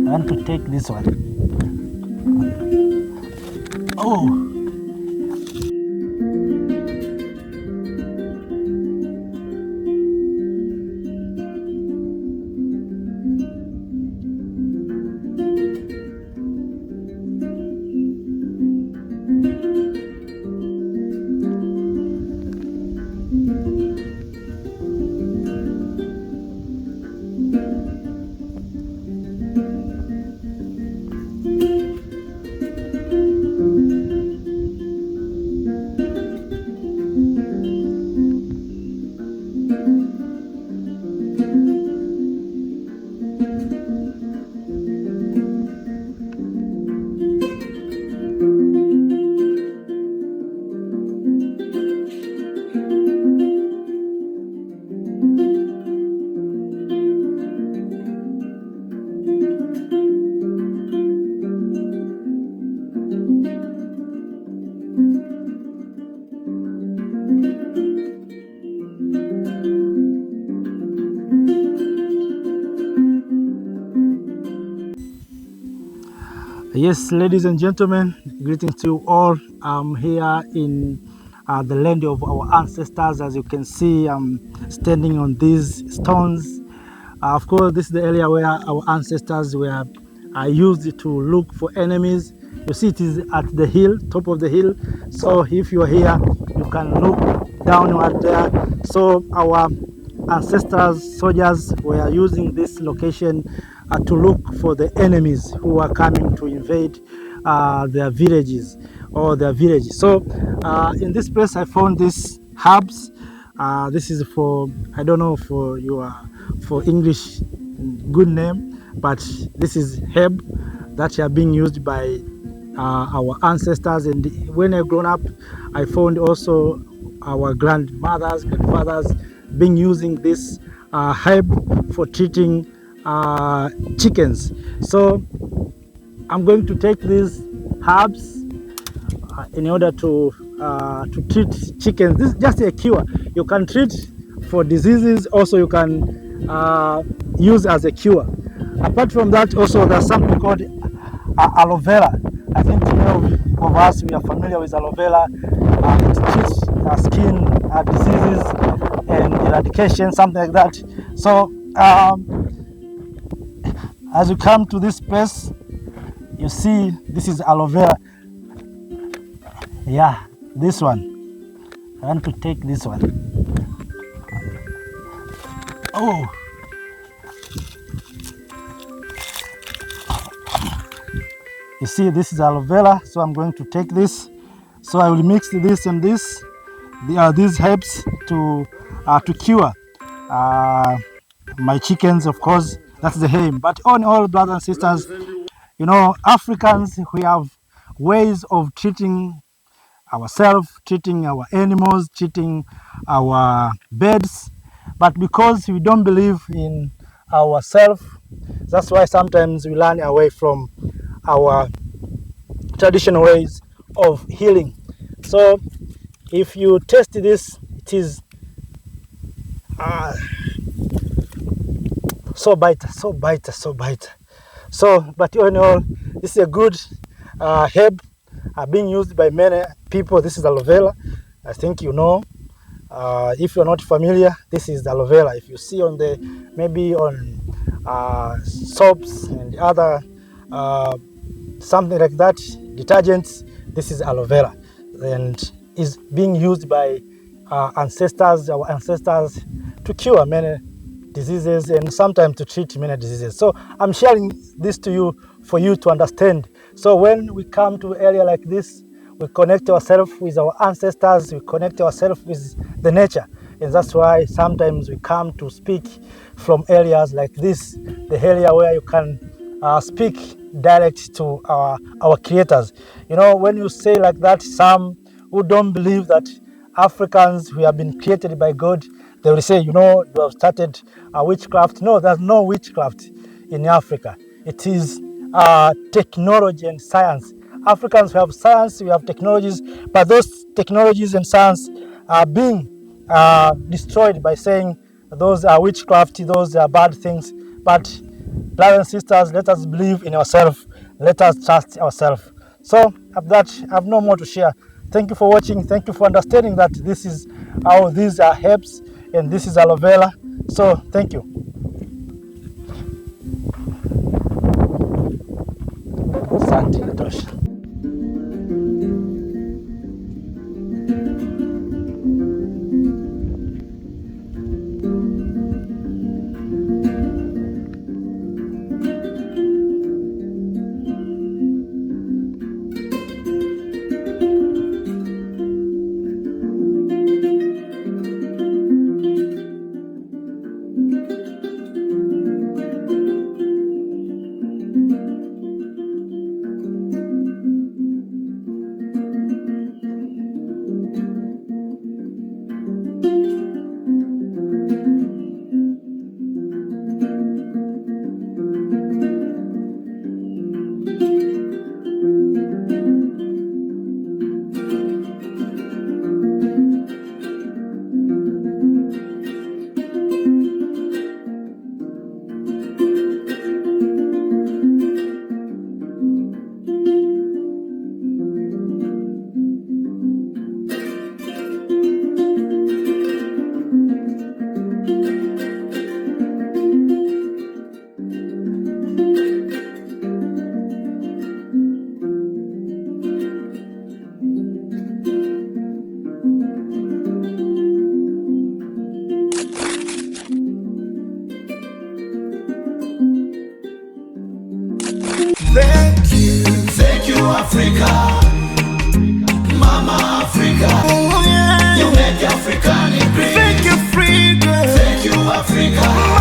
I want to take this one. Oh. Yes, ladies and gentlemen, greetings to you all. I'm here in the land of our ancestors. As you can see, I'm standing on these stones. Of course, this is the area where our ancestors were used to look for enemies. You see, it is at the hill, top of the hill. So if you are here, you can look downward there. So our ancestors, soldiers, were using this location to look for the enemies who are coming to invade their villages or their villages. So in this place, I found these herbs. This is for, I don't know for English good name, but this is herb that are being used by our ancestors. And when I grown up, I found also our grandmothers, grandfathers being using this herb for treating chickens. So I'm going to take these herbs in order to treat chickens. This is just a cure. You can treat for diseases, also you can use as a cure. Apart from that, also there's something called aloe vera. I think many of us, we are familiar with aloe vera. It treats skin diseases and eradication, something like that. So as you come to this place, you see this is aloe vera. Yeah, this one. I want to take this one. Oh. You see, this is aloe vera, so I'm going to take this. So I will mix this and this, these herbs to cure my chickens, of course. That's the aim. But on all, brothers and sisters, you know, Africans, we have ways of treating ourselves, treating our animals, treating our birds. But because we don't believe in ourselves, that's why sometimes we run away from our traditional ways of healing. So if you taste this, it is so bitter, so bitter, so bitter. So, but all in all, this is a good herb being used by many people. This is aloe vera. I think you know. If you're not familiar, this is aloe vera. If you see on the, maybe on soaps and other something like that, detergents, this is aloe vera, and is being used by our ancestors to cure many diseases and sometimes to treat many diseases. So I'm sharing this to you for you to understand. So when we come to an area like this, we connect ourselves with our ancestors, we connect ourselves with the nature. And that's why sometimes we come to speak from areas like this, the area where you can speak direct to our creators. You know, when you say like that, some who don't believe that Africans, we have been created by God, they will say, you know, you have started witchcraft. No, there's no witchcraft in Africa. It is technology and science. Africans, we have science, we have technologies, but those technologies and science are being destroyed by saying those are witchcraft, those are bad things. But Brothers and sisters, let us believe in ourselves. Let us trust ourselves. So, after that, I have no more to share. Thank you for watching. Thank you for understanding that this is how these are herbs and this is aloe vera. So, thank you. Asante natosha. Thank you, Africa, Mama Africa. Oh, yeah. You make Africa great. Thank you, Africa. Thank you, Africa.